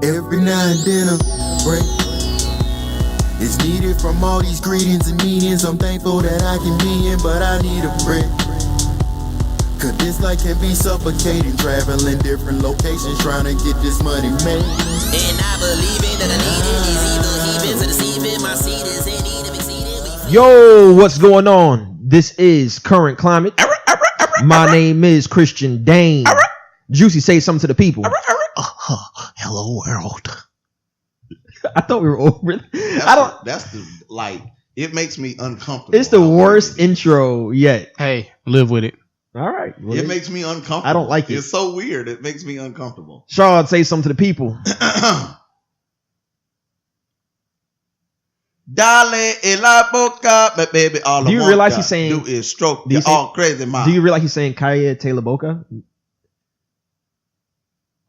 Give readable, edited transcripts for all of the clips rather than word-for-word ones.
Every now and then a break is needed from all these greetings and meetings. I'm thankful that I can be in, but I need a break. Cause this life can be suffocating, traveling different locations, trying to get this money made. And I believe in that I need it. These evil heathens are deceiving. My seed is in need of exceeding. Yo, what's going on? This is Current Climate. My name is Christian Dane. Juicy, say something to the people. Hello world. I thought we were over. It makes me uncomfortable. It's the worst intro yet. Hey, live with it. All right. Well, it makes me uncomfortable. I don't like it. It's so weird. It makes me uncomfortable. Shawn, say something to the people. Dale en la boca, but baby, all do you realize he's saying? Do is stroke the all crazy mind. Do you realize he's saying Calle Te La Boca?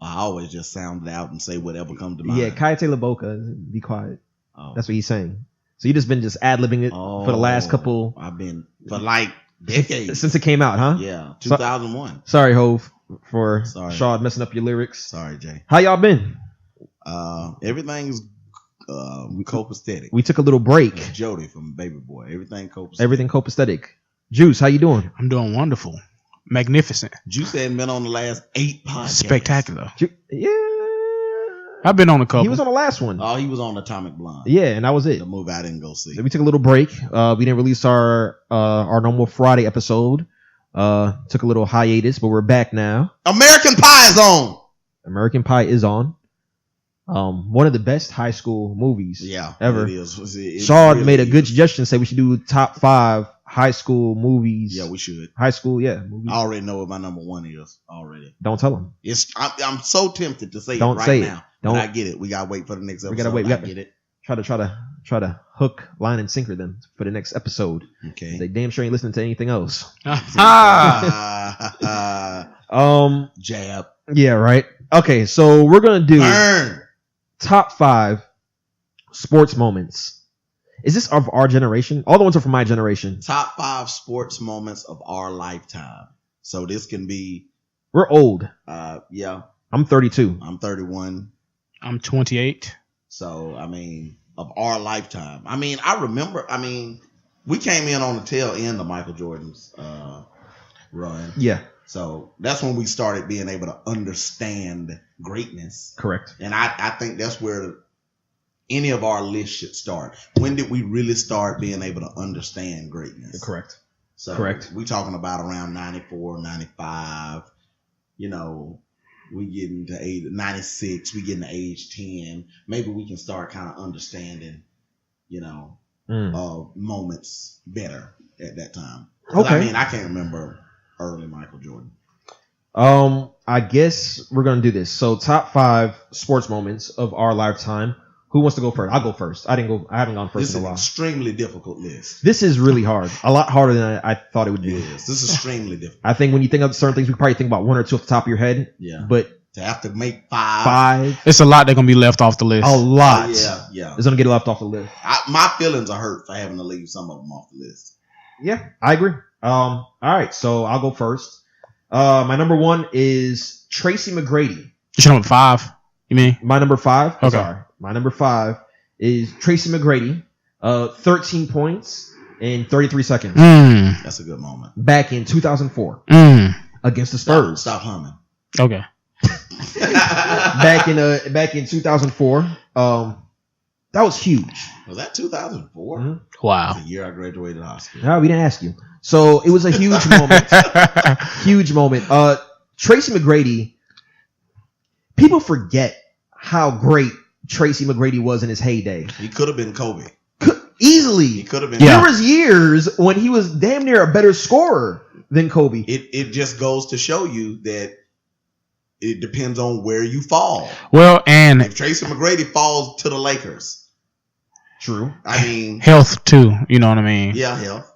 I always just sound it out and say whatever comes to mind. Yeah, Calle Te La Boca. Be quiet. Oh. That's what he's saying. So you just been ad-libbing it for the last couple. I've been for like decades since it came out, huh? Yeah, 2001. Sorry, Hove, for Shawn messing up your lyrics. Sorry, Jay. How y'all been? Everything's copacetic. We took a little break. Jody from Baby Boy. Everything copacetic. Everything copacetic. Juice, how you doing? I'm doing wonderful. Magnificent. Juice hadn't been on the last 8 podcasts. Spectacular. Yeah. I've been on a couple. He was on the last one. Oh, he was on Atomic Blonde. Yeah, and that was it. The movie I didn't go see. We took a little break. We didn't release our normal Friday episode. Took a little hiatus, but we're back now. American Pie is on. American Pie is on. One of the best high school movies ever. It is. Shawn really made a good suggestion, said we should do top 5 high school movies. Yeah, we should. High school, movies. I already know what my number 1 is already. Don't tell him. I'm so tempted to say Don't it right say now. It. Don't. But I get it. We gotta wait for the next episode. We gotta wait. I get it. Try to hook, line, and sinker them for the next episode. Okay. They damn sure ain't listening to anything else. Jab. Yeah, right. Okay, so we're gonna do Burn. top 5 sports moments. Is this of our generation? All the ones are from my generation. Top 5 sports moments of our lifetime. So this can be. We're old. Yeah. I'm 32. I'm 31. I'm 28. So, of our lifetime. I remember, we came in on the tail end of Michael Jordan's run. Yeah. So that's when we started being able to understand greatness. Correct. And I think that's where any of our lists should start. When did we really start being able to understand greatness? Correct. So correct. We talking about around 94, 95, we get into 96, we get into age 10. Maybe we can start kind of understanding, moments better at that time. Okay. I can't remember early Michael Jordan. I guess we're gonna do this. So top 5 sports moments of our lifetime. Who wants to go first? I'll go first. I haven't gone first in a while. This is an extremely difficult list. This is really hard. A lot harder than I thought it would be. Yes, this is extremely difficult. I think when you think of certain things, we probably think about 1 or 2 off the top of your head. Yeah. But to have to make 5. It's a lot that's gonna be left off the list. A lot. Yeah. It's gonna get left off the list. My feelings are hurt for having to leave some of them off the list. Yeah, I agree. All right, so I'll go first. My number 1 is Tracy McGrady. It's your number 5. You mean? My number 5. Okay. Sorry. My number 5 is Tracy McGrady. 13 points in 33 seconds. That's a good moment. Back in 2004 against the Spurs. Stop humming. Okay. back in 2004. That was huge. Was that 2004? Mm-hmm. Wow. That's the year I graduated high school. No, we didn't ask you. So it was a huge moment. Huge moment. Tracy McGrady. People forget how great Tracy McGrady was in his heyday. He could have been Kobe. Easily. He could have been. There was years when he was damn near a better scorer than Kobe. It just goes to show you that it depends on where you fall. Well, and if Tracy McGrady falls to the Lakers. True. Health too. You know what I mean? Yeah, health.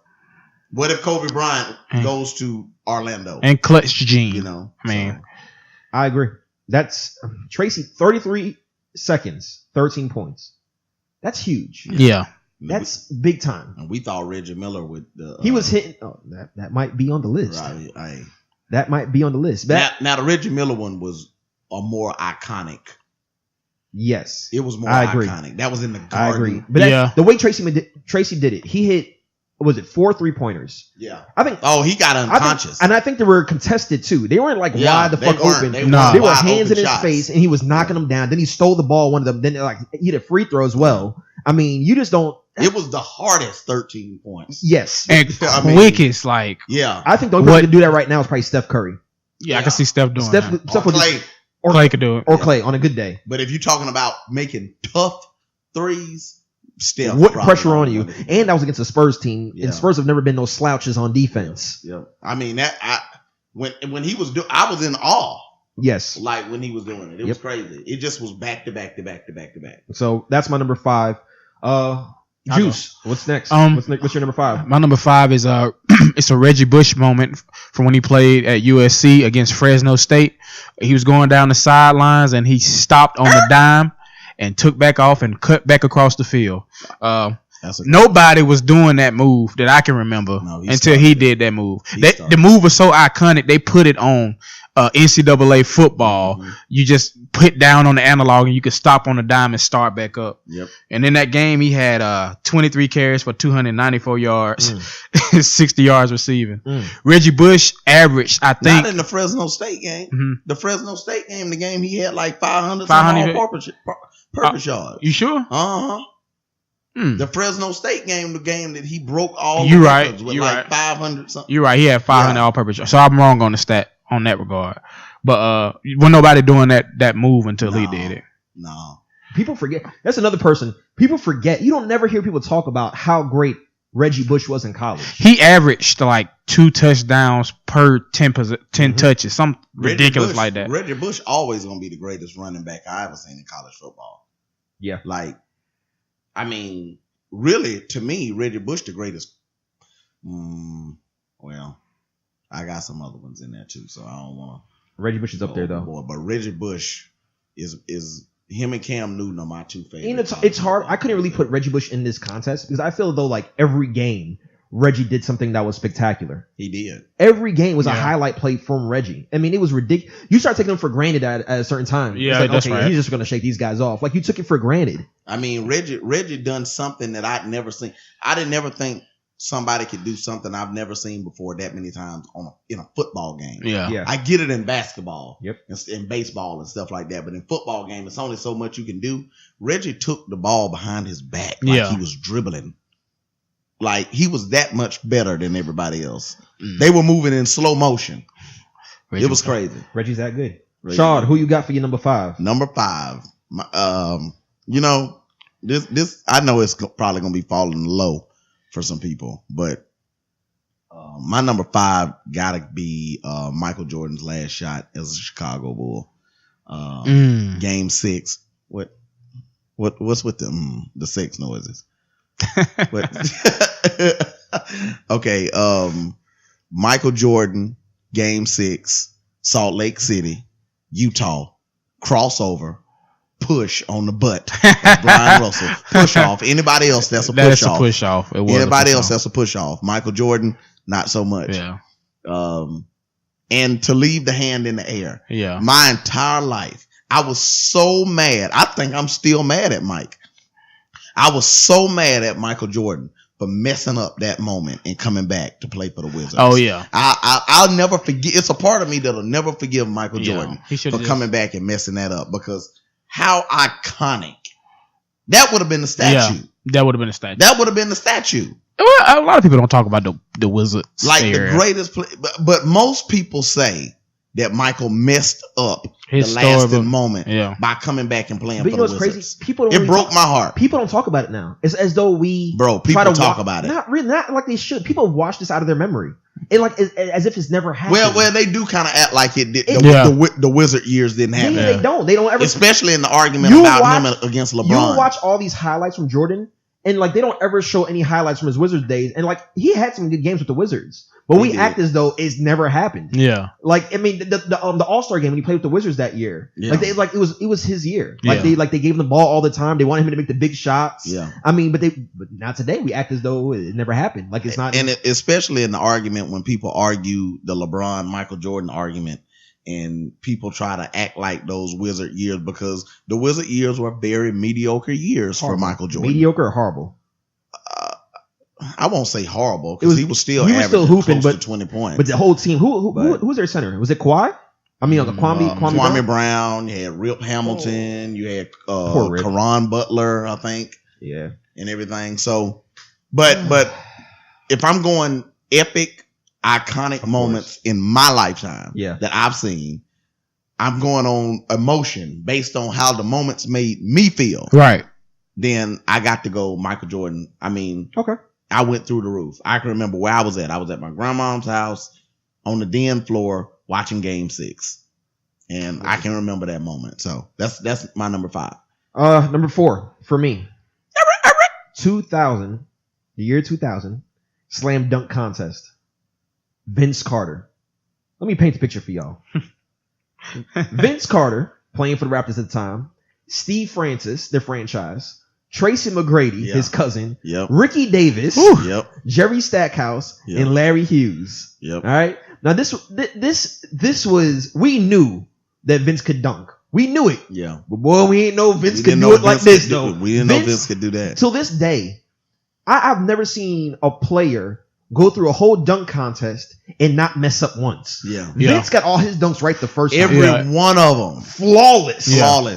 What if Kobe Bryant goes to Orlando? And clutch Gene. I agree. That's Tracy, 33 seconds, 13 points. That's huge. Yeah. That's big time. And we thought Reggie Miller would. He was hitting. Oh, that might be on the list. Right. That might be on the list. Now the Reggie Miller one was a more iconic Yes. It was more I agree. iconic. That was in the garden. I agree. But the way Tracy did it, he hit, was it 4 3-pointers? Yeah. I think. Oh, he got unconscious. And I think they were contested too. They weren't like wide the fuck open. They were hands in his shots. face, and he was knocking them down. Then he stole the ball, one of them. Then he hit a free throw as well. I mean, you just don't. It was the hardest 13 points. Yes. And quickest, like. Yeah. I think the only person to do that right now is probably Steph Curry. Yeah, I can see Steph doing that. Steph or Clay. Or Clay could do it. Or Clay on a good day. But if you're talking about making tough threes, Steph what pressure on you? And that was against the Spurs team. Yeah. And Spurs have never been no slouches on defense. Yeah. I mean, when he was doing, I was in awe. Yes. Like when he was doing it. It was crazy. It just was back to back to back to back to back. So that's my number 5. Juice, what's next? What's your number 5? My number 5 is it's a Reggie Bush moment from when he played at USC against Fresno State. He was going down the sidelines and he stopped on the dime and took back off and cut back across the field. Nobody was doing that move that I can remember until he did that move. The move was so iconic, they put it on NCAA football. Mm-hmm. You just put down on the analog and you could stop on the dime and start back up. Yep. And in that game, he had 23 carries for 294 yards, 60 yards receiving. Reggie Bush averaged, I think. Not in the Fresno State game. Mm-hmm. The Fresno State game, the game he had like 500 purpose yards. You sure? Uh-huh. The Fresno State game, the game that he broke all the records with you're like right. 500 something. You're right. He had 500 all-purpose. So I'm wrong on the stat on that regard. But wasn't nobody doing that move until he did it. No. People forget. That's another person. People forget. You don't never hear people talk about how great Reggie Bush was in college. He averaged like 2 touchdowns per 10 touches. Something ridiculous like that. Reggie Bush always going to be the greatest running back I ever seen in college football. Yeah. Like, I mean, really, to me, Reggie Bush the greatest. Well, I got some other ones in there too, so I don't want to. Reggie Bush is up there though. But Reggie Bush is him and Cam Newton are my 2 favorites. You know, it's hard. I couldn't really put Reggie Bush in this contest because I feel though like every game Reggie did something that was spectacular. He did. Every game was a highlight play from Reggie. I mean, it was ridiculous. You start taking him for granted at a certain time. Yeah, like, that's okay, right. he's just going to shake these guys off. Like, you took it for granted. I mean, Reggie done something that I'd never seen. I didn't never think somebody could do something I've never seen before that many times in a football game. Yeah. I get it in basketball. Yep. In baseball and stuff like that. But in football game, it's only so much you can do. Reggie took the ball behind his back like he was dribbling. Like, he was that much better than everybody else. They were moving in slow motion. It was crazy. Reggie's that good. Shawn, who you got for your number 5? Number 5. You know, this I know it's probably going to be falling low for some people, but my number 5 got to be Michael Jordan's last shot as a Chicago Bull. Game 6. What's with the 6 noises? Okay, Michael Jordan, Game 6, Salt Lake City, Utah, crossover, push on the butt of Brian Russell, push off. Anybody else, that's a push off. Push off. Anybody else, that's a push off. Michael Jordan, not so much. Yeah. And to leave the hand in the air. Yeah. My entire life, I was so mad. I think I'm still mad at Mike. I was so mad at Michael Jordan for messing up that moment and coming back to play for the Wizards. Oh, yeah. I'll never forget. It's a part of me that'll never forgive Michael Jordan for coming back and messing that up, because how iconic. That would have been the statue. Yeah, that would have been a statue. That would have been the statue. Well, a lot of people don't talk about the Wizards. Like the greatest play. But most people say that Michael messed up his the lasting moment by coming back and playing but for you know the what's Wizards. crazy? People don't it really broke my heart. People don't talk about it now. It's as though we people talk about it. Not really, not like they should. People wash this out of their memory. It like as if it's never happened. Well, they do kind of act like it did. The Wizard years didn't happen. Maybe they don't. They don't ever. Especially in the argument about him against LeBron. You watch all these highlights from Jordan, and like they don't ever show any highlights from his Wizards days. And like he had some good games with the Wizards, but we act as though it's never happened. Yeah. Like I mean, the All-Star game when he played with the Wizards that year, it was his year. Like they gave him the ball all the time. They wanted him to make the big shots. Yeah. I mean, but not today. We act as though it never happened. Like it's not. And especially in the argument when people argue the LeBron Michael Jordan argument, and people try to act like those Wizard years, because the Wizard years were very mediocre years for Michael Jordan. Mediocre or horrible? I won't say horrible, because he was still hooping, close to 20 points. But the whole team, who was their center? Was it Kawhi? I mean, Kwame Brown. You had Rip Hamilton. You had Caron Butler, I think. Yeah, and everything. So, but if I'm going epic, iconic moments in my lifetime that I've seen, I'm going on emotion based on how the moments made me feel. Right. Then I got to go Michael Jordan. I mean, okay. I went through the roof. I can remember where I was at. I was at my grandma's house on the den floor watching Game 6. And I can remember that moment. So that's my number 5. Number 4 for me. 2000, the year 2000, slam dunk contest. Vince Carter. Let me paint the picture for y'all. Vince Carter, playing for the Raptors at the time. Steve Francis, their franchise. Tracy McGrady, his cousin. Ricky Davis. Jerry Stackhouse. And Larry Hughes. All right. Now this was, we knew that Vince could dunk. We knew it. Yeah. But boy, we ain't know Vince could do it like this though. We didn't know Vince could do that. Till this day, I've never seen a player go through a whole dunk contest and not mess up once. Vince got all his dunks right the first time. Every one of them. Flawless.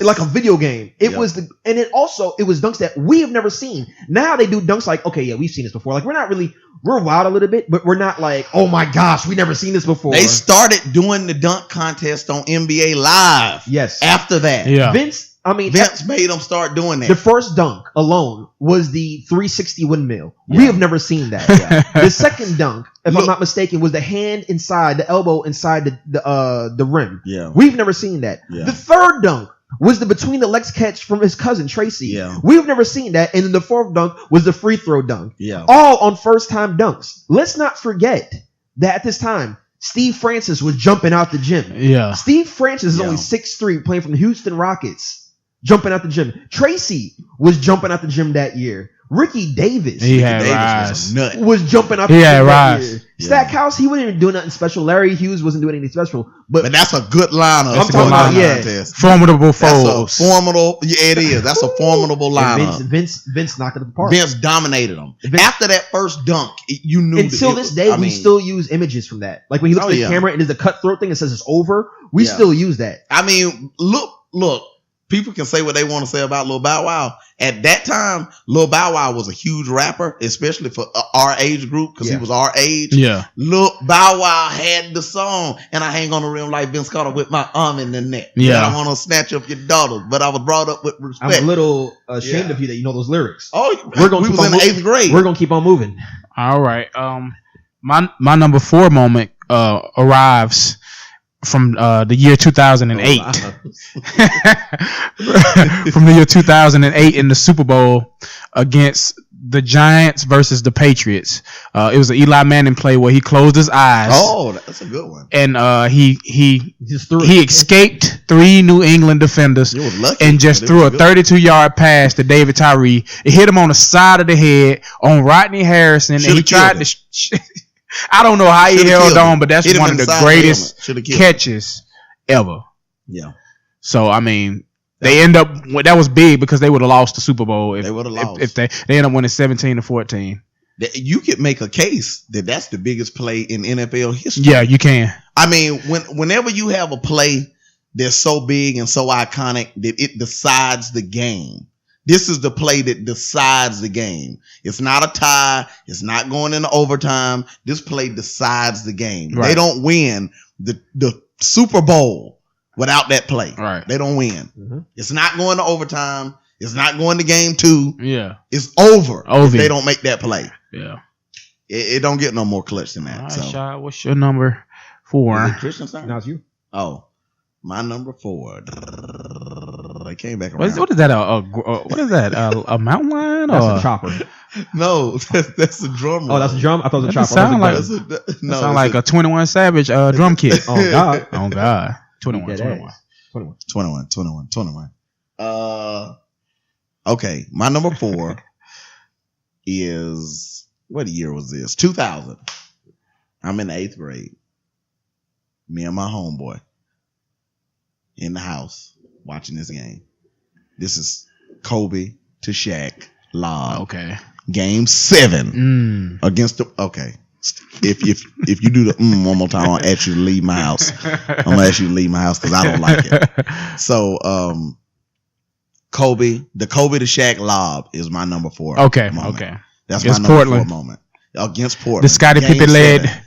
Like a video game. It was and it was dunks that we have never seen. Now they do dunks like, okay, we've seen this before. Like we're wild a little bit, but we're not like, oh my gosh, we never seen this before. They started doing the dunk contest on NBA Live. Yes. After that. Vince made them start doing that. The first dunk alone was the 360 windmill. We have never seen that. The second dunk, if I'm not mistaken, was the hand inside, the elbow inside the rim. We've never seen that. The third dunk was the between the legs catch from his cousin Tracy. We've never seen that. And then the fourth dunk was the free throw dunk. All on first time dunks. Let's not forget that at this time, Steve Francis was jumping out the gym. Steve Francis is only 6'3", playing from the Houston Rockets. Jumping out the gym. Tracy was jumping out the gym that year. Ricky Davis, was jumping out the gym that year. Stackhouse, he wasn't even doing nothing special. Larry Hughes wasn't doing anything special. But that's a good lineup. I'm talking about, formidable foes. It is. That's a formidable lineup. Vince knocked it apart. Vince dominated them. After that first dunk, you knew. Until this day, we still use images from that. Like when he looks at the camera and there's a cutthroat thing that says it's over, we still use that. I mean, look. People can say what they want to say about Lil Bow Wow. At that time, Lil Bow Wow was a huge rapper, especially for our age group, because he was our age. Lil Bow Wow had the song, and I hang on the rim like Vince Carter with my arm in the neck. I want to snatch up your daughter, but I was brought up with respect. I'm a little ashamed of you that you know those lyrics. Oh, we was in the 8th grade. We're going to keep on moving. All right. My number 4 moment arrives from the year 2008. From the year 2008 in the Super Bowl against the Giants versus the Patriots. It was an Eli Manning play where he closed his eyes. Oh, that's a good one. And he escaped 3 New England defenders and just threw a 32-yard pass to David Tyree. It hit him on the side of the head on Rodney Harrison, and he tried to. I don't know how he held on, but that's one of the greatest catches ever. So I mean, they end up that was big because they would have lost the Super Bowl if they end up winning 17-14. You could make a case that that's the biggest play in NFL history. Yeah, you can. I mean, whenever you have a play that's so big and so iconic that it decides the game. This is the play that decides the game. It's not a tie. It's not going into overtime. This play decides the game. Right. They don't win the Super Bowl without that play. Right. They don't win. Mm-hmm. It's not going to overtime. It's not going to game 2. Yeah. It's over if they don't make that play. Yeah. It don't get no more clutch than that. All right, Shai, what's your number 4? Is it Christian's turn? No, it's you. Oh. My number 4. I came back around. What is that? What is that? A mountain lion? That's a chopper. No, that's a drum. Oh, that's a drum. I thought it was a chopper. Sound like a 21 Savage drum kit. Oh God. Oh God. 21. Okay, my number 4 is, what year was this? 2000. I'm in the 8th grade. Me and my homeboy. in the house watching this game. This is Kobe to Shaq lob. Okay. Game 7 against the. Okay. If you do the one more time, I'll ask you to leave my house. I'm gonna ask you to leave my house because I don't like it. So, the Kobe to Shaq lob is my number 4. Okay, moment. okay. That's Against my number Portland. 4 moment against Portland. The Scottie Game Pippen led 7.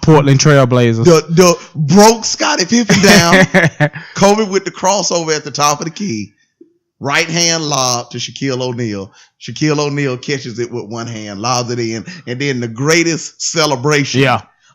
Portland Trailblazers. The broke Scottie Pippen down. Kobe with the crossover at the top of the key. Right hand lob to Shaquille O'Neal. Shaquille O'Neal catches it with one hand, lobs it in, and then the greatest celebration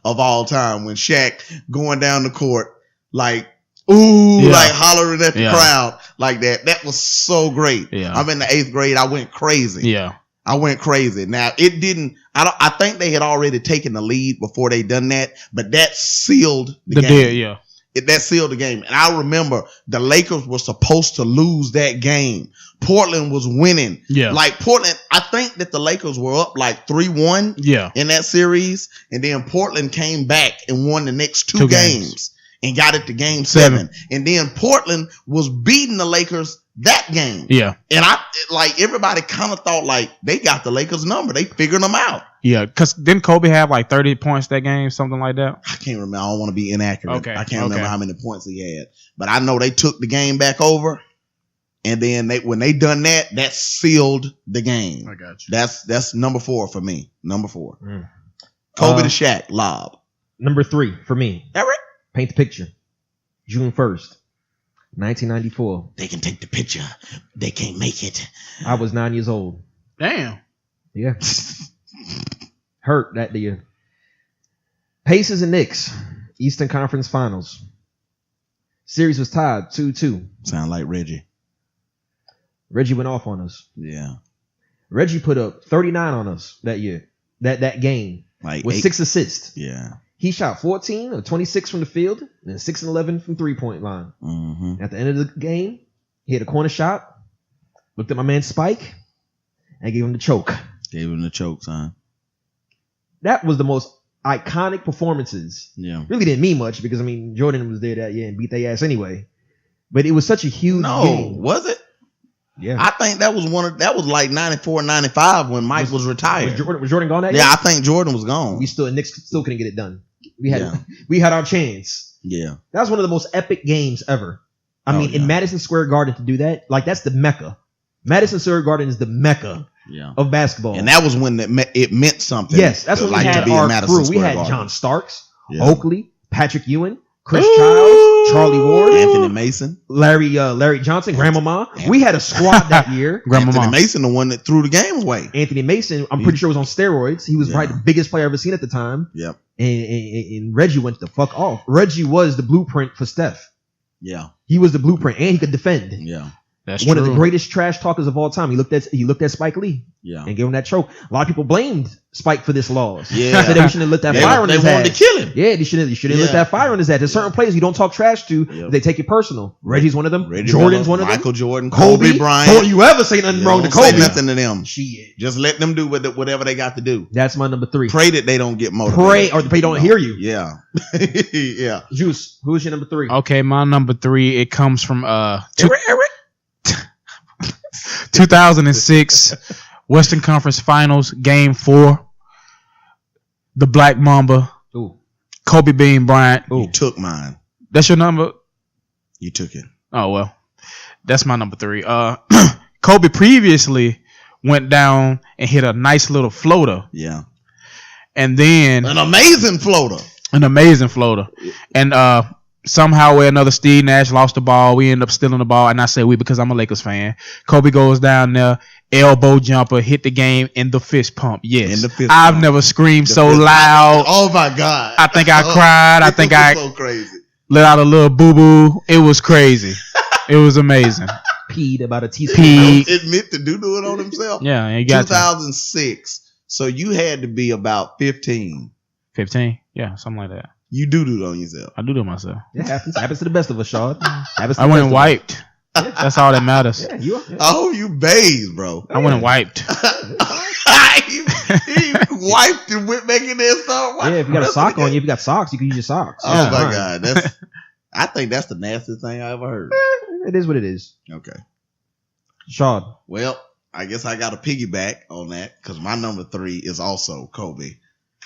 of all time when Shaq going down the court like, like hollering at the crowd like that. That was so great. Yeah. I'm in the 8th grade. I went crazy. Yeah. I went crazy. Now it didn't. I think they had already taken the lead before they done that, but that sealed the game. That sealed the game. And I remember the Lakers were supposed to lose that game. Portland was winning. Yeah. Like Portland, I think that the Lakers were up like 3-1 in that series. And then Portland came back and won the next two games and got it to game 7. And then Portland was beating the Lakers that game. Yeah. And everybody kind of thought like they got the Lakers number. They figured them out. Yeah, because didn't Kobe have like 30 points that game, something like that? I can't remember. I don't want to be inaccurate. Okay. I can't remember how many points he had. But I know they took the game back over. And then when they done that, that sealed the game. I got you. That's number 4 for me. Number 4. Kobe to Shaq, lob. Number 3 for me. Eric? Paint the picture. June 1st, 1994. They can take the picture. They can't make it. I was 9 years old. Damn. Yeah. Hurt that year. Pacers and Knicks, Eastern Conference Finals. Series was tied 2-2. Sound like Reggie. Reggie went off on us. Yeah. Reggie put up 39 on us that year. That game. Like with 6 assists. Yeah. He shot 14 or 26 from the field and 6 and 11 from 3-point line. Mm-hmm. At the end of the game, he had a corner shot, looked at my man Spike, and gave him the choke. Gave him the choke, son. That was the most iconic performances. Yeah. Really didn't mean much because, Jordan was there that year and beat their ass anyway. But it was such a huge game. Was it? Yeah. I think that was like 94, 95 when Mike was retired. Was Jordan gone that year? Yeah, I think Jordan was gone. Knicks still couldn't get it done. We had our chance. Yeah. That was one of the most epic games ever. In Madison Square Garden to do that, like that's the Mecca. Madison Square Garden is the Mecca of basketball. And that was when it meant something. Yes, that's when we had our crew. We had John Starks, Oakley, Patrick Ewing, Chris Childs, Charlie Ward, Anthony Mason, Larry Johnson, Grandmama. We had a squad that year. Anthony Mason, the one that threw the game away. Anthony Mason, I'm pretty sure was on steroids. He was probably the biggest player I've ever seen at the time. Yep. And Reggie went the fuck off. Reggie was the blueprint for Steph. Yeah. He was the blueprint, and he could defend. Yeah. That's one true. of the greatest trash talkers of all time. He looked at Spike Lee. Yeah. And gave him that choke. A lot of people blamed Spike for this loss. Yeah. Said they shouldn't have lit that fire on his ass. They wanted to kill him. Yeah, they shouldn't have lit that fire on his ass. There's certain players you don't talk trash to. They take it personal. Reggie's one of them. Jordan's one of them. Michael Jordan, Kobe Bryant. Don't you ever say nothing wrong to Kobe. Say nothing to them. Shit. Just let them do whatever they got to do. That's my number 3. Pray that they don't get motivated. Pray or they don't hear you. Yeah. Yeah. Juice, who's your number 3? Okay, my number 3, it comes from 2006 Western Conference Finals, Game 4. The Black Mamba. Ooh. Kobe Bean Bryant. You took mine. That's your number? You took it. Oh, well. That's my number 3. Kobe previously went down and hit a nice little floater. Yeah. And then... An amazing floater. And somehow or another, Steve Nash lost the ball. We end up stealing the ball. And I say we because I'm a Lakers fan. Kobe goes down there, elbow jumper, hit the game in the fist pump. Yes. I've never screamed so loud. Oh, my God. I think I cried. I think I so crazy. let out a little boo-boo. It was crazy. It was amazing. Peed about a teaspoon. Admit to do it on himself. Yeah, you got 2006. So you had to be about 15. 15? Yeah, something like that. You do it on yourself. I do myself. It happens. Happens to the best of us, Shawn. I went and wiped. That's all that matters. Yeah, you are. Yeah. Oh, you bathed, bro. I went and wiped. he wiped and went back in there and started wiping. Yeah, if you got a sock on you, if you got socks, you can use your socks. Oh, my God. I think that's the nastiest thing I ever heard. It is what it is. Okay. Sean. Well, I guess I got to piggyback on that because my number 3 is also Kobe.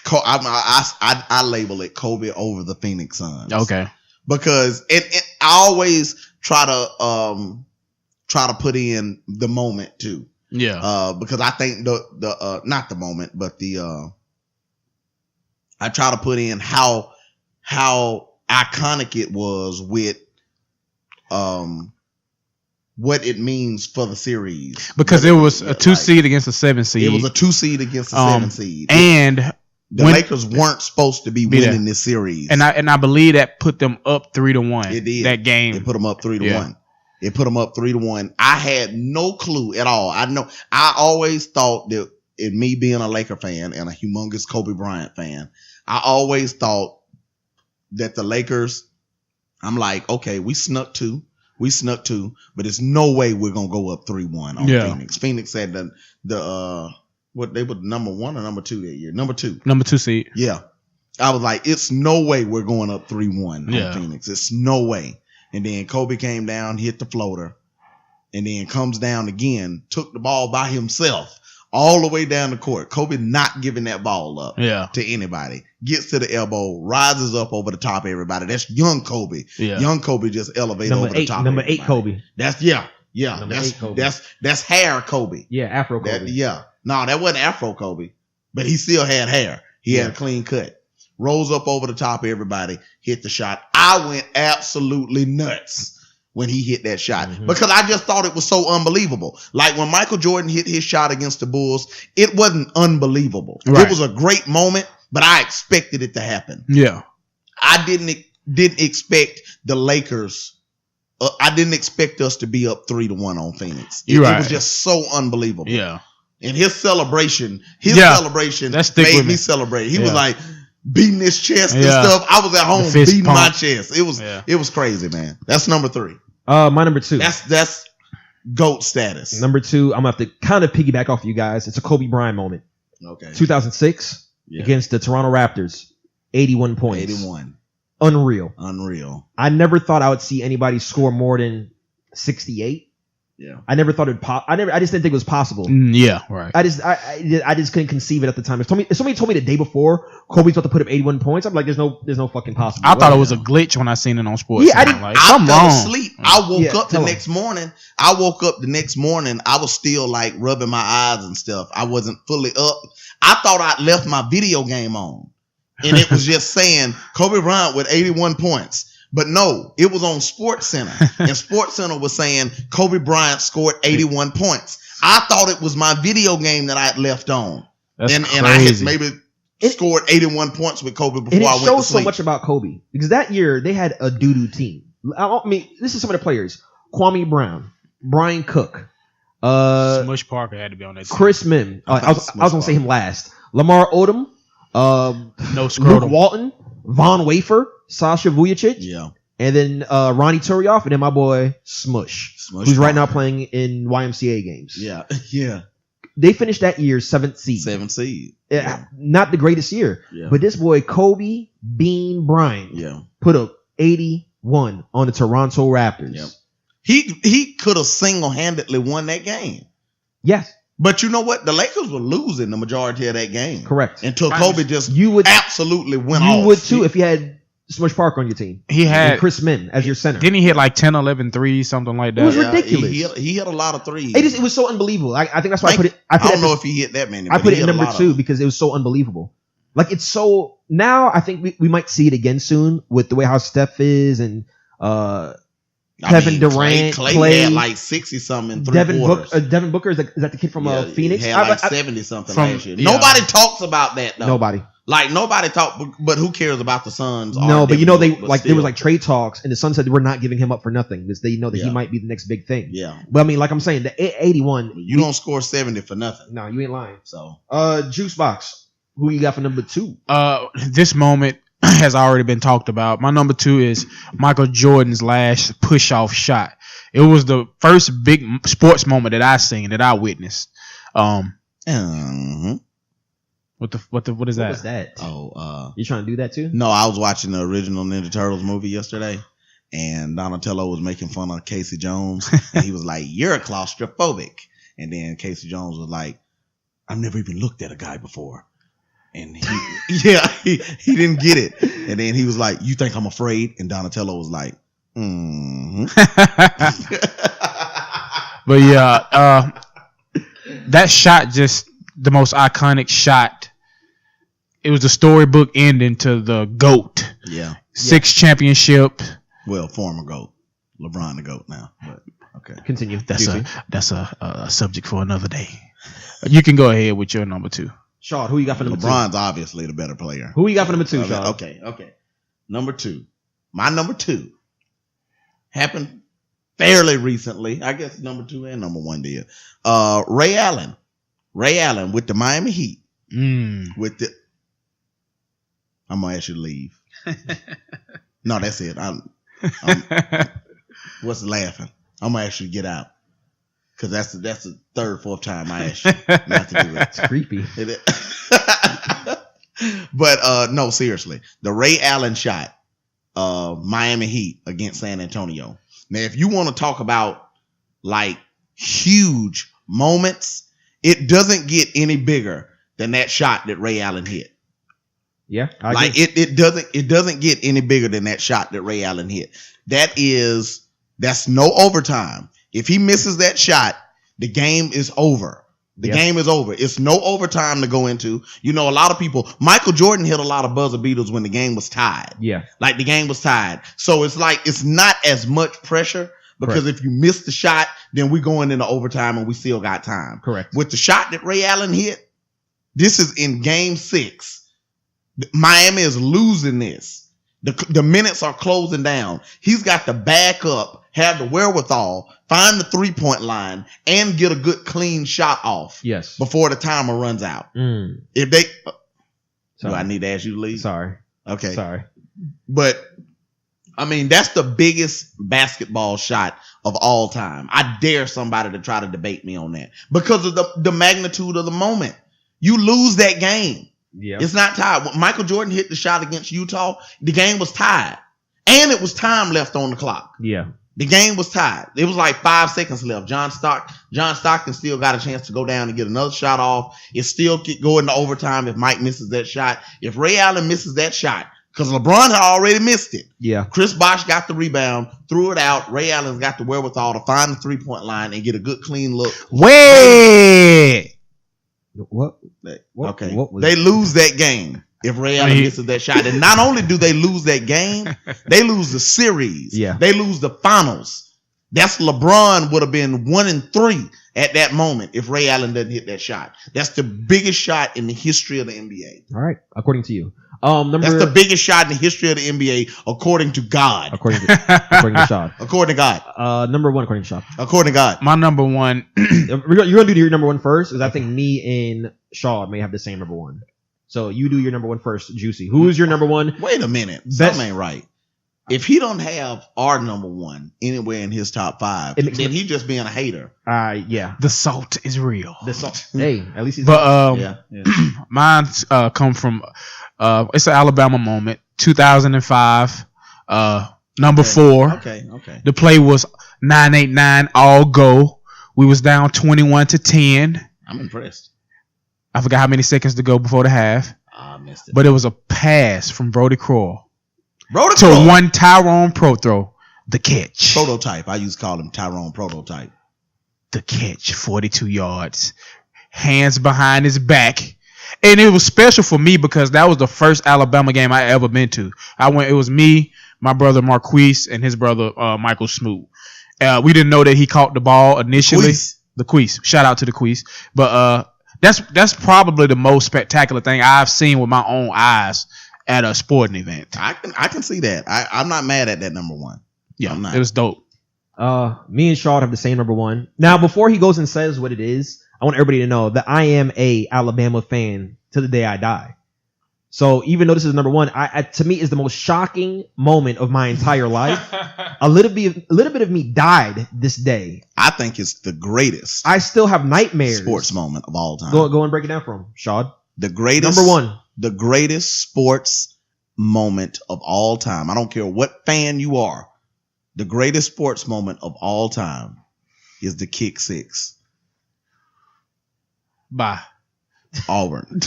I label it Kobe over the Phoenix Suns. Okay. Because I always try to put in the moment too. Yeah. Because I think the not the moment, but I try to put in how iconic it was with what it means for the series. Because it was a 2 seed against a 7 seed. It was a 2 seed against a 7 seed. And the Lakers weren't supposed to be winning this series. And I believe that put them up 3-1. It did. That game. It put them up 3-1. It put them up 3-1. I had no clue at all. I always thought that, in me being a Laker fan and a humongous Kobe Bryant fan, I always thought that the Lakers, I'm like, okay, we snuck two, but there's no way we're gonna go up 3-1 on Phoenix. Phoenix had they were number 1 or number 2 that year? Number 2 seed. Yeah. I was like, it's no way we're going up 3-1 on Phoenix. It's no way. And then Kobe came down, hit the floater, and then comes down again, took the ball by himself all the way down the court. Kobe not giving that ball up to anybody. Gets to the elbow, rises up over the top of everybody. That's young Kobe. Yeah. Young Kobe just elevated over the top. Number 8 Kobe. That's that's hair Kobe. Yeah, Afro Kobe. No, that wasn't Afro Kobe, but he still had hair. He had a clean cut. Rose up over the top of everybody, hit the shot. I went absolutely nuts when he hit that shot because I just thought it was so unbelievable. Like when Michael Jordan hit his shot against the Bulls, it wasn't unbelievable. Right. It was a great moment, but I expected it to happen. Yeah. I didn't expect the Lakers. I didn't expect us to be up 3-1 on Phoenix. It was just so unbelievable. Yeah. And his celebration made me celebrate. He was like beating his chest and stuff. I was at home beating my chest. It was crazy, man. That's number 3. My number 2. That's GOAT status. Number 2, I'm gonna have to kind of piggyback off you guys. It's a Kobe Bryant moment. Okay. 2006 against the Toronto Raptors. 81 points. 81. Unreal. I never thought I would see anybody score more than 68. Yeah. I never thought I just didn't think it was possible. Yeah, right. I just couldn't conceive it at the time. If somebody told me the day before Kobe's about to put up 81 points, I'm like, there's no fucking possible. I thought it was a glitch when I seen it on sports. Yeah, I fell asleep. I woke up the next morning. I was still like rubbing my eyes and stuff. I wasn't fully up. I thought I'd left my video game on. And it was just saying Kobe Bryant with 81 points. But no, it was on Sports Center. And Sports Center was saying Kobe Bryant scored 81 points. I thought it was my video game that I had left on. And I had maybe scored 81 points with Kobe before I went to sleep. It shows so much about Kobe. Because that year, they had a doo-doo team. I mean, this is some of the players. Kwame Brown, Brian Cook. Smush Parker had to be on that team. Chris Mim. I was going to say him last. Lamar Odom. Luke Walton. Von Wafer. Sasha Vujacic, and then Ronnie Turioff, and then my boy Smush who's right now playing in YMCA games. Yeah. They finished that year 7th seed. Not the greatest year, but this boy Kobe Bean Bryant put up 81 on the Toronto Raptors. He could have single-handedly won that game. Yes. But you know what? The Lakers were losing the majority of that game. Correct. Until Kobe absolutely went off. You would too if you had Smush Parker on your team. He had and Chris Minn as your center. Didn't he hit like 10, 11 threes, something like that? It was ridiculous. He hit a lot of threes. It was so unbelievable. I think that's why I put it. I don't know if he hit that many. I put it in number 2 because it was so unbelievable. Like it's so now. I think we might see it again soon with the way how Steph is and Kevin Durant, Clay had like 60 something in 3 quarters. Devin Booker is that the kid from Phoenix? He had like 70 something last year. Nobody talks about that though. Nobody. Like nobody talk, but who cares about the Suns? No, but you know there was like trade talks, and the Suns said we're not giving him up for nothing because they know that he might be the next big thing. Yeah, but I mean, like I'm saying, the 81. You don't score 70 for nothing. No, you ain't lying. So, Juice Box, who you got for number 2? This moment has already been talked about. My number 2 is Michael Jordan's last push-off shot. It was the first big sports moment that I seen, that I witnessed. What is that? What was that? Oh, you trying to do that too? No, I was watching the original Ninja Turtles movie yesterday, and Donatello was making fun of Casey Jones, and he was like, "You're claustrophobic," and then Casey Jones was like, "I've never even looked at a guy before." And he didn't get it. And then he was like, "You think I'm afraid?" And Donatello was like, "Mm-hmm." But yeah, that shot, just the most iconic shot. It was the storybook ending to the GOAT. Yeah. 6 championship. Well, former GOAT. LeBron the GOAT now. But okay. Continue. That's a subject for another day. You can go ahead with your number 2. Shawn, who you got for number 2? LeBron's obviously the better player. Who you got for number 2, Shawn? Okay. Number 2. My number 2 happened fairly recently. I guess number 2 and number 1 did. Ray Allen. Ray Allen with the Miami Heat. With the I'm gonna ask you to leave. No, that's it. What's laughing? I'm gonna ask you to get out. Cause that's the third, fourth time I asked you not to do it. It's creepy. But no, seriously. The Ray Allen shot, Miami Heat against San Antonio. Now, if you want to talk about like huge moments, it doesn't get any bigger than that shot that Ray Allen hit. Yeah. Like it doesn't get any bigger than that shot that Ray Allen hit. That's no overtime. If he misses that shot, the game is over. The game is over. It's no overtime to go into. You know, a lot of people, Michael Jordan hit a lot of buzzer beaters when the game was tied. Yeah. Like the game was tied. So it's like, it's not as much pressure because if you miss the shot, then we're going into overtime and we still got time. Correct. With the shot that Ray Allen hit, this is in game 6. Miami is losing this. The minutes are closing down. He's got to back up, have the wherewithal, find the 3-point line, and get a good clean shot off. Yes. Before the timer runs out. If they, do I need to ask you to leave? Sorry. Okay. Sorry. But I mean, that's the biggest basketball shot of all time. I dare somebody to try to debate me on that because of the magnitude of the moment. You lose that game. Yeah. It's not tied. When Michael Jordan hit the shot against Utah, the game was tied. And it was time left on the clock. Yeah. The game was tied. It was like 5 seconds left. John Stockton still got a chance to go down and get another shot off. It still could go into overtime if Mike misses that shot. If Ray Allen misses that shot, because LeBron had already missed it. Yeah. Chris Bosh got the rebound, threw it out. Ray Allen's got the wherewithal to find the 3-point line and get a good clean look. Wait. What? Okay. What they lose that game if Ray Allen misses that shot. And not only do they lose that game, they lose the series. Yeah. They lose the finals. That's LeBron would have been 1-3 at that moment if Ray Allen doesn't hit that shot. That's the biggest shot in the history of the NBA. All right. According to you. That's the biggest shot in the history of the NBA, according to God. According to Shawn. According to God. Number 1, according to Shawn. According to God. My number 1. You're gonna do your number 1 first, because I think me and Shawn may have the same number 1. So you do your number 1 first, Juicy. Who is your number 1? Wait a minute. Something ain't right. If he don't have our number 1 anywhere in his top 5, then he just being a hater. Yeah. The salt is real. The salt. Hey, at least he's. Yeah. Mine come from. It's an Alabama moment. 2005. Number 4. Okay. The play was 9-8-9 all go. We was down 21-10. I'm impressed. I forgot how many seconds to go before the half. I missed it. But it was a pass from Brody Crowell Brody to Crowell. one Tyrone Prothro. The catch. Prototype. I used to call him Tyrone Prototype. The catch. 42 yards. Hands behind his back. And it was special for me because that was the first Alabama game I ever been to. It was me, my brother Marquise, and his brother Michael Smoot. We didn't know that he caught the ball initially. The Queese. Shout out to the Queese. But that's probably the most spectacular thing I've seen with my own eyes at a sporting event. I can see that. I'm not mad at that number 1. Yeah, I'm not. It was dope. Me and Shawn have the same number 1. Now, before he goes and says what it is, I want everybody to know that I am a Alabama fan to the day I die. So even though this is number 1, to me is the most shocking moment of my entire life. A little bit of me died this day. I think it's the greatest. I still have nightmares. Sports moment of all time. Go and break it down for him, Shawn. The greatest. Number 1. The greatest sports moment of all time. I don't care what fan you are. The greatest sports moment of all time is the kick six. Bye. Auburn.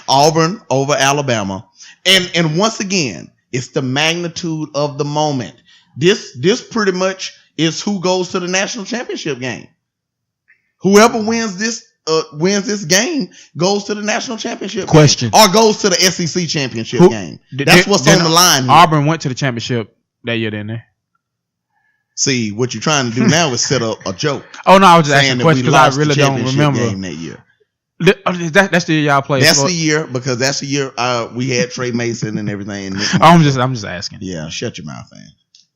Auburn over Alabama. And once again, it's the magnitude of the moment. This pretty much is who goes to the national championship game. Whoever wins this game goes to the national championship Question. game, or goes to the SEC championship game. That's what's on the line here. Auburn went to the championship that year, didn't they? See, what you're trying to do now is set up a joke. Oh, no, I was just asking saying a that question we because I lost really the don't championship remember. game that year. That's the year y'all played. That's the year, because that's the year we had Trey Mason and everything. I'm just asking. Yeah, shut your mouth, man.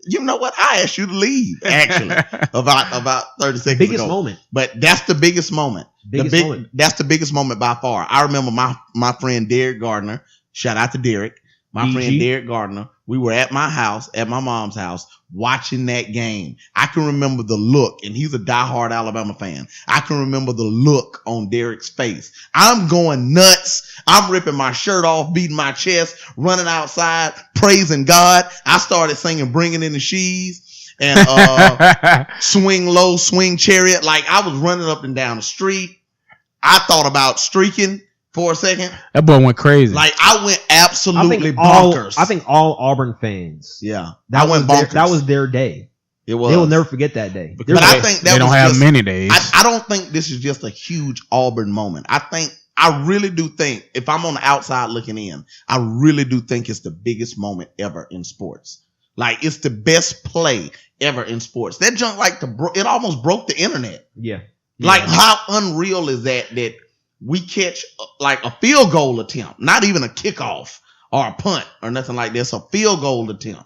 You know what? I asked you to leave, actually, about 30 seconds Biggest ago. moment. But that's the biggest moment. Moment. That's the biggest moment by far. I remember my friend Derek Gardner. Shout out to Derek. My friend Derek Gardner. We were at my house, at my mom's house, watching that game. I can remember the look, and he's a diehard Alabama fan. I can remember the look on Derek's face. I'm going nuts. I'm ripping my shirt off, beating my chest, running outside, praising God. I started singing Bringing in the Sheaves and Swing Low, Swing Chariot. Like, I was running up and down the street. I thought about streaking for a second. That boy went crazy. Like, I went absolutely bonkers. I think all Auburn fans. Yeah. That I went was bonkers. that was their day. It was. They will never forget that day. But I think that they don't have many days. I don't think this is just a huge Auburn moment. I really do think, if I'm on the outside looking in, I really do think it's the biggest moment ever in sports. Like, it's the best play ever in sports. That junk, it almost broke the internet. Yeah. Like, how unreal is that we catch like a field goal attempt, not even a kickoff or a punt or nothing like this, a field goal attempt.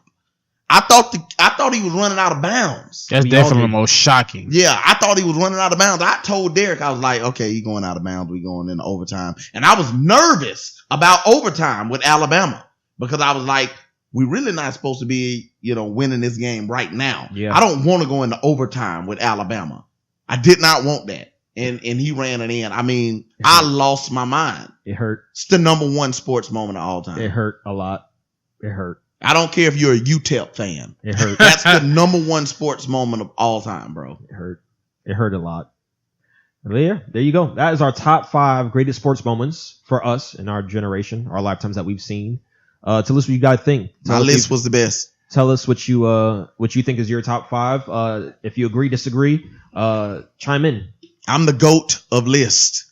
I thought he was running out of bounds. That's definitely the most shocking. Yeah, I thought he was running out of bounds. I told Derek, I was like, okay, he's going out of bounds. We going into overtime. And I was nervous about overtime with Alabama because I was like, we're really not supposed to be, winning this game right now. Yeah. I don't want to go into overtime with Alabama. I did not want that. And he ran it in. I mean, I lost my mind. It hurt. It's the number one sports moment of all time. It hurt a lot. It hurt. I don't care if you're a UTEP fan. It hurt. That's the number one sports moment of all time, bro. It hurt. It hurt a lot. But yeah, there you go. That is our top 5 greatest sports moments for us in our generation, our lifetimes that we've seen. Tell us what you guys think. My list was the best. Tell us what you think is your top 5. If you agree, disagree, chime in. I'm the GOAT of list.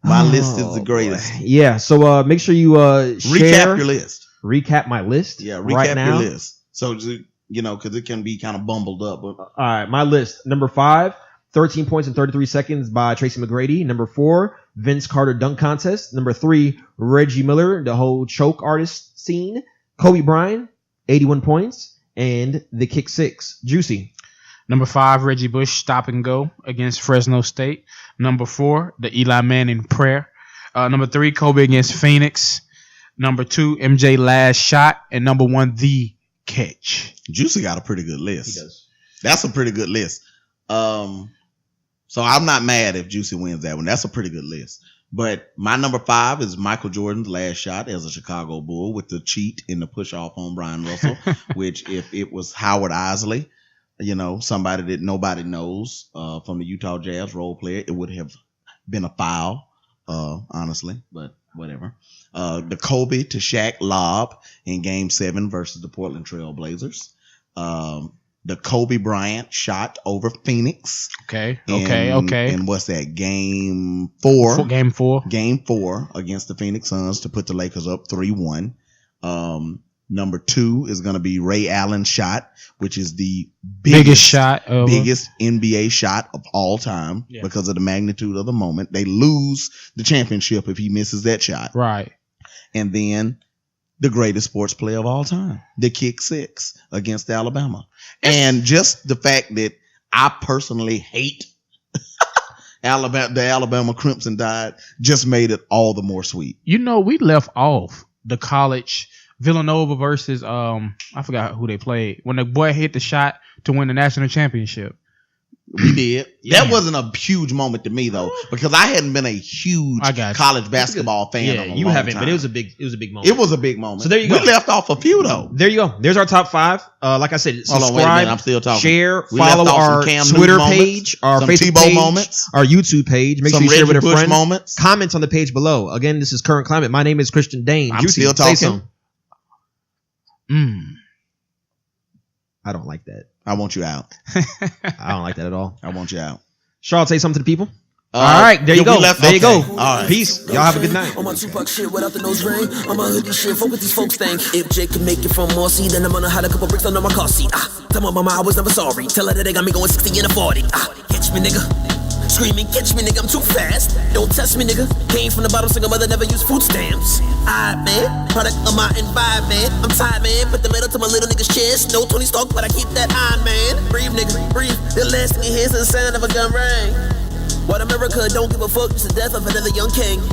My list is the greatest. Boy. Yeah, so make sure you share. Recap your list. Recap my list. Yeah, recap right now. your list. So, because it can be kind of bumbled up. But all right, my list. Number 5, 13 points in 33 seconds by Tracy McGrady. Number 4, Vince Carter dunk contest. Number 3, Reggie Miller, the whole choke artist scene. Kobe Bryant, 81 points. And the kick 6. Juicy. Number 5, Reggie Bush stop and go against Fresno State. Number 4, the Eli Manning prayer. Number 3, Kobe against Phoenix. Number 2, MJ last shot. And number 1, the catch. Juicy got a pretty good list. He does. That's a pretty good list. So I'm not mad if Juicy wins that one. That's a pretty good list. But my number 5 is Michael Jordan's last shot as a Chicago Bull with the cheat in the push off on Brian Russell, which if it was Howard Isley, somebody that nobody knows from the Utah Jazz role player, it would have been a foul, honestly, but whatever. The Kobe to Shaq lob in Game 7 versus the Portland Trail Blazers. The Kobe Bryant shot over Phoenix. Okay. And what's that? Game 4. Game 4. Game 4 against the Phoenix Suns to put the Lakers up 3-1. Number 2 is going to be Ray Allen's shot, which is the biggest shot, biggest NBA shot of all time because of the magnitude of the moment. They lose the championship if he misses that shot. Right. And then the greatest sports play of all time, the kick 6 against Alabama. And just the fact that I personally hate the Alabama Crimson Tide just made it all the more sweet. We left off the college Villanova versus I forgot who they played when the boy hit the shot to win the national championship. We did. Yeah. That wasn't a huge moment to me though, because I hadn't been a huge I got you. college basketball fan. Yeah, in a you long haven't, time. but it was a big moment. It was a big moment. So there you We go. left off a few though. There you go. There's our top 5. Like I said, Hold on, wait a subscribe, minute. I'm still talking. share, We left follow off some our Cam Twitter Newton page, moments, our some Facebook Tebow page, moments, our YouTube page. Make some sure you share Reggie with a Bush friend. moments. Comment on the page below. Again, this is Current Climate. My name is Christian Dane. I'm Juicy, still say talking. something. I don't like that. I want you out. I don't like that at all. I want you out. Shawn, say something to the people. All right, there you go. There you go. All right. Peace. Y'all have a good night. On my Tupac shit without the nose ring. On my hoodie shit, fuck what these folks think. If Jake can make it from Marcy, then I'm gonna hide a couple bricks under my car seat. Tell my mama I was never sorry. Tell her that they got me going 60 and a 40. Catch me, nigga. Screaming, catch me, nigga, I'm too fast. Don't test me, nigga. Came from the bottom, single mother never used food stamps. Alright, man. Product of my environment. I'm tired, man. Put the metal to my little nigga's chest. No Tony Stark, but I keep that iron, man. Breathe, nigga, breathe. The last thing he hears is the sound of a gun ring. White America don't give a fuck, it's the death of another young king.